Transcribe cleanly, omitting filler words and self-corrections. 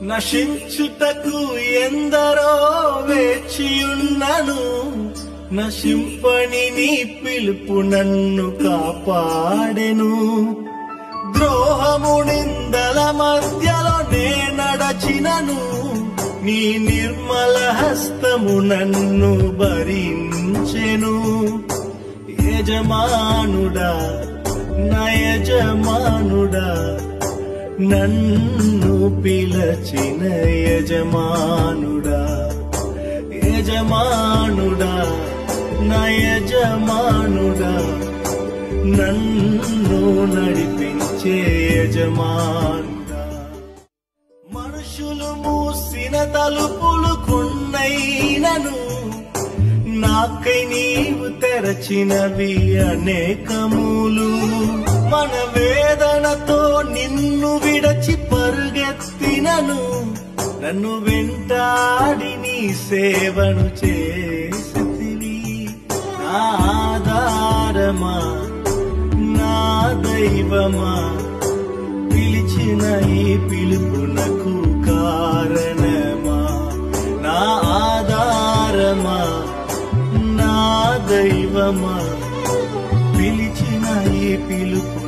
నశించుటకు ఎందరో వేచియున్నను, నశింపని నీ పిలుపు నన్ను కాపాడెను. ద్రోహము నిందల మధ్యలో నే నడచినను, నీ నిర్మల హస్తము నన్ను భరించెను. యజమానుడా నా యజమానుడా, నన్ను పిలచిన యజమానుడా, యజమానుడా నా యజమానుడా, నన్ను నడిపించే యజమానుడా. మనుషులు మూసిన తలుపులు కొన్నైనను, నాకై నీవు తెరచినవి అనేకములు. మన వేదనతో నిన్ను విడచి పరుగెత్తినను, నన్ను వెంటాడి నీ సేవను చేసితివి. నా ఆధారమా నా దైవమా, పిలిచిన ఈ పిలుపునకు కారణమా. నా ఆధారమా నా దైవమా, పిలిచిన ఈ పిలుపు